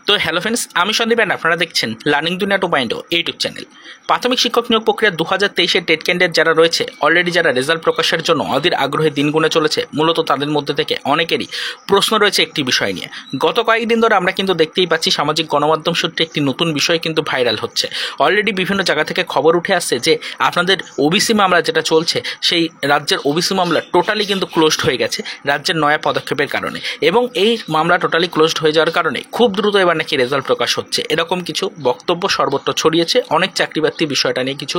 তো hello friends, আমি Sandeep and আপনারা দেখছেন লার্নিং দুনিয়া 2.0 ইউটিউব চ্যানেল। প্রাথমিক শিক্ষক নিয়োগ প্রক্রিয়া 2023-এর টেট ক্যান্ডিডেট যারা রয়েছে, অলরেডি যারা রেজাল্ট প্রকাশের জন্য অধীর আগ্রহে দিন গুনে চলেছে, মূলত তাদের মধ্যে থেকে অনেকেরই প্রশ্ন রয়েছে একটি বিষয় নিয়ে। গত কয়েকদিন ধরে আমরা কিন্তু দেখতেই পাচ্ছি সামাজিক গণমাধ্যম সূত্রে একটি নতুন বিষয় কিন্তু ভাইরাল হচ্ছে। অলরেডি বিভিন্ন জায়গা থেকে খবর উঠে আসছে যে আপনাদের ওবিসি মামলা যেটা চলছে, সেই রাজ্যের ওবিসি মামলা টোটালি কিন্তু ক্লোজড হয়ে গেছে রাজ্যের নয়া পদক্ষেপের কারণে, এবং এই মামলা টোটালি ক্লোজড হয়ে যাওয়ার কারণে খুব দ্রুত এবার নাকি রেজাল্ট প্রকাশ হচ্ছে, এরকম কিছু বক্তব্য সর্বত্র ছড়িয়েছে। অনেক চাকরিপ্রার্থী বিষয়টা নিয়ে কিছু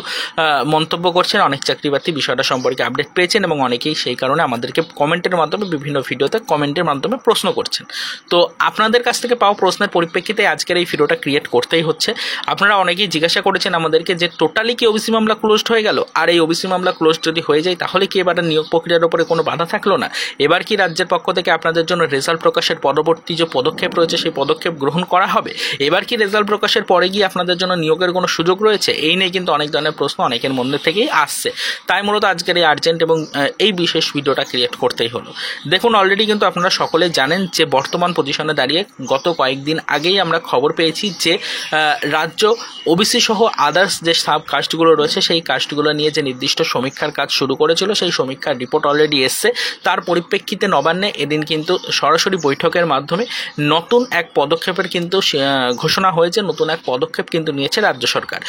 মন্তব্য করছেন, অনেক চাকরিপ্রার্থী বিষয়টা সম্পর্কে আপডেট পেয়েছেন এবং অনেকেই সেই কারণে আমাদেরকে কমেন্টের মাধ্যমে, বিভিন্ন ভিডিওতে কমেন্টের মাধ্যমে প্রশ্ন করছেন। তো আপনাদের কাছ থেকে পাওয়া প্রশ্নের পরিপ্রেক্ষিতে আজকের এই ভিডিওটা ক্রিয়েট করতেই হচ্ছে। আপনারা অনেকেই জিজ্ঞাসা করেছেন আমাদেরকে যে টোটালি কি ওবিসি মামলা ক্লোজড হয়ে গেল, আর এই ওবিসি মামলা ক্লোজড যদি হয়ে যায় তাহলে কি এবার নিয়োগ প্রক্রিয়ার উপরে কোনো বাধা থাকলো না? এবার কি রাজ্যের পক্ষ থেকে আপনাদের জন্য রেজাল্ট প্রকাশের পরবর্তী যে পদক্ষেপ রয়েছে সেই পদক্ষেপ গ্রহণ করা হবে? এবার কি রেজাল্ট প্রকাশের পরে গিয়ে আপনাদের জন্য নিয়োগের কোনো সুযোগ রয়েছে? এই নিয়ে কিন্তু অনেক ধরনের প্রশ্ন অনেকের মধ্যে থেকেই আসছে। তাই মূলত আজকের এই আর্জেন্ট এবং এই বিশেষ ভিডিওটা ক্রিয়েট করতেই হলো। দেখুন, অলরেডি কিন্তু আপনারা সকলে জানেন যে বর্তমান পজিশনে দাঁড়িয়ে গত কয়েকদিন আগেই আমরা খবর পেয়েছি যে রাজ্য ওবিসি সহ আদার্স যে সাব কাস্টগুলো রয়েছে সেই কাস্টগুলো নিয়ে যে নির্দিষ্ট সমীক্ষার কাজ শুরু করেছিল, সেই সমীক্ষার রিপোর্ট অলরেডি এসছে। তার পরিপ্রেক্ষিতে নবান্নে এদিন কিন্তু সরাসরি বৈঠকের মাধ্যমে নতুন এক পদক্ষেপের কিন্তু ঘোষণা হয়েছে, নতুন এক পদক্ষেপ কিন্তু নিয়েছে রাজ্য সরকার।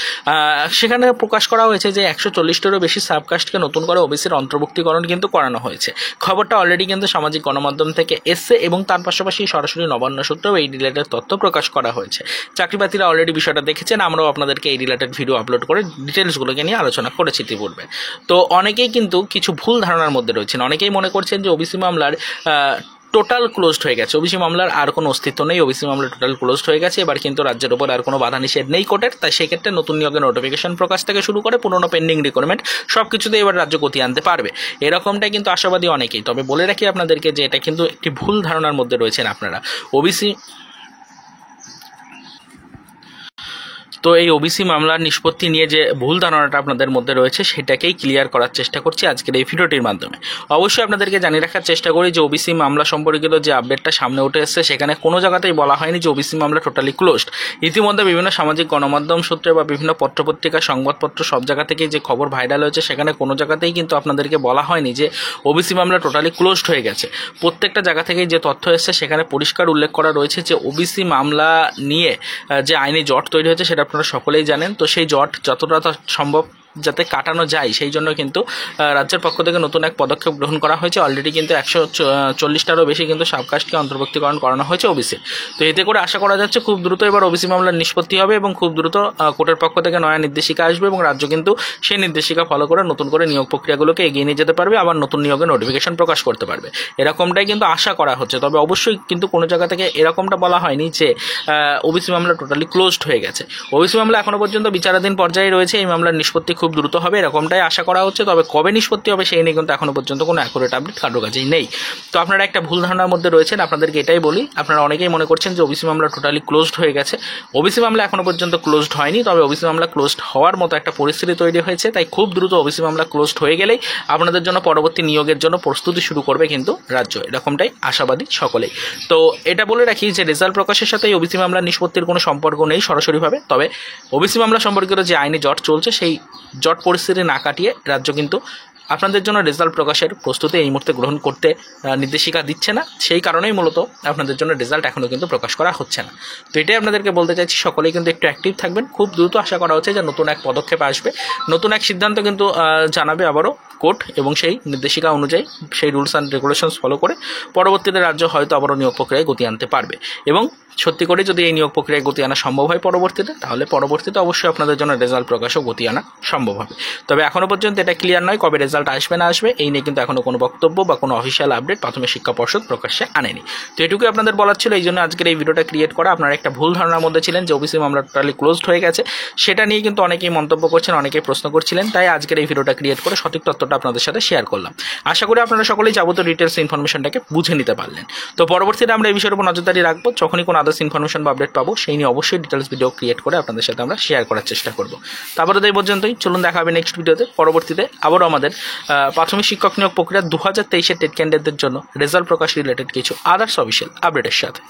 সেখানে প্রকাশ করা হয়েছে যে 140টারও বেশি সাবকাস্টকে নতুন করে ওবিসির অন্তর্ভুক্তিকরণ কিন্তু করানো হয়েছে। খবরটা অলরেডি কিন্তু সামাজিক গণমাধ্যম থেকে এসছে এবং তার পাশাপাশি সরাসরি নবান্ন সূত্রেও এই রিলেটেড তথ্য প্রকাশ করা হয়েছে। চাকরিপ্রার্থীরা অলরেডি বিষয়টা দেখেছেন, আমরাও আপনাদেরকে এই রিলেটেড ভিডিও আপলোড করে ডিটেলসগুলোকে নিয়ে আলোচনা করেছি ইতিপূর্বে। তো অনেকেই কিন্তু কিছু ভুল ধারণার মধ্যে রয়েছেন। অনেকেই মনে করছেন যে ওবিসি মামলার টোটাল ক্লোজড হয়ে গেছে, ওবিসি মামলার আর কোনো অস্তিত্ব নেই, ওবিসি মামলা টোটাল ক্লোজড হয়ে গেছে, এবার কিন্তু রাজ্যের উপর আর কোনো বাধা নিষেধ নেই কোর্টের। তাই সেক্ষেত্রে নতুন নিয়োগের নোটিফিকেশন প্রকাশ থেকে শুরু করে পুরোনো পেন্ডিং রিকোয়ারমেন্ট সব কিছুতে এবার রাজ্য গতি আনতে পারবে, এরকমটাই কিন্তু আশাবাদী অনেকেই। তবে বলে রাখি আপনাদেরকে যে এটা কিন্তু একটি ভুল ধারণার মধ্যে রয়েছেন আপনারা। তো এই ওবিসি মামলার নিষ্পত্তি নিয়ে যে ভুল ধারণাটা আপনাদের মধ্যে রয়েছে সেটাকেই ক্লিয়ার করার চেষ্টা করছি আজকের এই ভিডিওটির মাধ্যমে। অবশ্যই আপনাদেরকে জানিয়ে রাখার চেষ্টা করি যে ওবিসি মামলা সম্পর্কিত যে আপডেটটা সামনে উঠে এসেছে সেখানে কোনো জায়গাতেই বলা হয়নি যে ওবিসি মামলা টোটালি ক্লোজড। ইতিমধ্যে বিভিন্ন সামাজিক গণমাধ্যম সূত্রে বা বিভিন্ন পত্রপত্রিকা, সংবাদপত্র সব জায়গা থেকেই যে খবর ভাইরাল হয়েছে সেখানে কোনো জায়গাতেই কিন্তু আপনাদেরকে বলা হয়নি যে ওবিসি মামলা টোটালি ক্লোজড হয়ে গেছে। প্রত্যেকটা জায়গা থেকেই যে তথ্য এসেছে সেখানে পরিষ্কার উল্লেখ করা রয়েছে যে ওবিসি মামলা নিয়ে যে আইনি জট তৈরি হয়েছে সেটা আপনারা সকলেই জানেন। তো সেই জট যতটা সম্ভব যাতে কাটানো যায় সেই জন্য কিন্তু রাজ্যের পক্ষ থেকে নতুন এক পদক্ষেপ গ্রহণ করা হয়েছে। অলরেডি কিন্তু 140টারও বেশি কিন্তু সাবকাস্টকে অন্তর্ভুক্তিকরণ করানো হয়েছে ওবিসি। তো এতে করে আশা করা যাচ্ছে খুব দ্রুত এবার ওবিসি মামলার নিষ্পত্তি হবে এবং খুব দ্রুত কোর্টের পক্ষ থেকে নয়া নির্দেশিকা আসবে এবং রাজ্য কিন্তু সেই নির্দেশিকা ফলো করে নতুন করে নিয়োগ প্রক্রিয়াগুলোকে এগিয়ে নিয়ে যেতে পারবে, আবার নতুন নিয়োগের নোটিফিকেশন প্রকাশ করতে পারবে, এরকমটাই কিন্তু আশা করা হচ্ছে। তবে অবশ্যই কিন্তু কোনো জায়গা থেকে এরকমটা বলা হয়নি যে ওবিসি মামলা টোটালি ক্লোজড হয়ে গেছে। ওবিসি মামলা এখনো পর্যন্ত বিচারাধীন পর্যায়ে রয়েছে, এই মামলার নিষ্পত্তি খুব দ্রুত হবে এরকমটাই আশা করা হচ্ছে। তবে কবে নিষ্পত্তি হবে সেই নিয়ে কিন্তু এখনো পর্যন্ত কোনো অ্যাকুরেট আপডেট কারোর কাছেই নেই। তো আপনারা একটা ভুল ধারণার মধ্যে রয়েছেন। আপনাদেরকে এটাই বলি, আপনারা অনেকেই মনে করছেন যে ওবিসি মামলা টোটালি ক্লোজড হয়ে গেছে। ওবিসি মামলা এখনো পর্যন্ত ক্লোজড হয়নি, তবে ওবিসি মামলা ক্লোজড হওয়ার মতো একটা পরিস্থিতি তৈরি হয়েছে। তাই খুব দ্রুত ওবিসি মামলা ক্লোজড হয়ে গেলেই আপনাদের জন্য পরবর্তী নিয়োগের জন্য প্রস্তুতি শুরু করবে কিন্তু রাজ্য, এরকমটাই আশাবাদী সকলেই। তো এটা বলে রাখি যে রেজাল্ট প্রকাশের সাথে ওবিসি মামলার নিষ্পত্তির কোনো সম্পর্ক নেই সরাসরিভাবে। তবে ওবিসি মামলা সম্পর্কিত যে আইনি জট চলছে সেই জট পরিস্থিতি না কাটিয়ে রাজ্য কিন্তু আপনাদের জন্য রেজাল্ট প্রকাশের প্রস্তুতি এই মুহূর্তে গ্রহণ করতে নির্দেশিকা দিচ্ছে না। সেই কারণেই মূলত আপনাদের জন্য রেজাল্ট এখনও কিন্তু প্রকাশ করা হচ্ছে না। তো এটাই আপনাদেরকে বলতে চাইছি, সকলেই কিন্তু একটু অ্যাক্টিভ থাকবেন। খুব দ্রুত আশা করা হচ্ছে যে নতুন এক পদক্ষেপ আসবে, নতুন এক সিদ্ধান্ত কিন্তু জানাবে আবারও কোর্ট, এবং সেই নির্দেশিকা অনুযায়ী সেই রুলস অ্যান্ড রেগুলেশনস ফলো করে পরবর্তীতে রাজ্য হয়তো আবারও নিয়োগ প্রক্রিয়ায় গতি আনতে পারবে। এবং সত্যি করে যদি এই নিয়োগ প্রক্রিয়ায় গতি আনা সম্ভব হয় পরবর্তীতে, তাহলে পরবর্তীতে অবশ্যই আপনাদের জন্য রেজাল্ট প্রকাশও গতি আনা সম্ভব হবে। তবে এখনও পর্যন্ত এটা ক্লিয়ার নয় কবে রেজাল্ট আসবে না আসবে, এই নিয়ে কিন্তু এখনও কোনো বক্তব্য বা কোনো অফিসিয়াল আপডেট প্রাথমিক শিক্ষা পর্ষদ প্রকাশ্যে আনেনি। তো এটুকুই আপনাদের বলার ছিল, এই জন্য আজকের এই ভিডিওটা ক্রিয়েট করা। আপনারা একটা ভুল ধারণার মধ্যে ছিলেন যে ওবিসি মামলা টোটালি ক্লোজড হয়ে গেছে, সেটা নিয়ে কিন্তু অনেকেই মন্তব্য করছেন, অনেকেই প্রশ্ন করছিলেন। তাই আজকের এই ভিডিওটা ক্রিয়েট করে সঠিক তথ্যটা আপনাদের সাথে শেয়ার করলাম। আশা করি আপনারা সকলেই যাবতীয় ডিটেলস ইনফরমেশনটাকে বুঝে নিতে পারলেন। তো পরবর্তীতে আমরা এই বিষয়ের উপর নজরদারি রাখবো, যখনই কোনো আদার্স ইনফরমেশন বা আপডেট পাবো সেই নিয়ে অবশ্যই ডিটেলস ভিডিও ক্রিয়েট করে আপনাদের সাথে আমরা শেয়ার করার চেষ্টা করবো। তারপরে এই পর্যন্তই, চলুন দেখা হবে নেক্সট ভিডিওতে। পরবর্তীতে আবারও আমাদের প্রাথমিক শিক্ষক নিয়োগ প্রক্রিয়া 2023-এর টেট ক্যান্ডিডেটদের জন্য রেজাল্ট প্রকাশ রিলেটেড কিছু আদার্স অফিসিয়াল আপডেটের সাথে।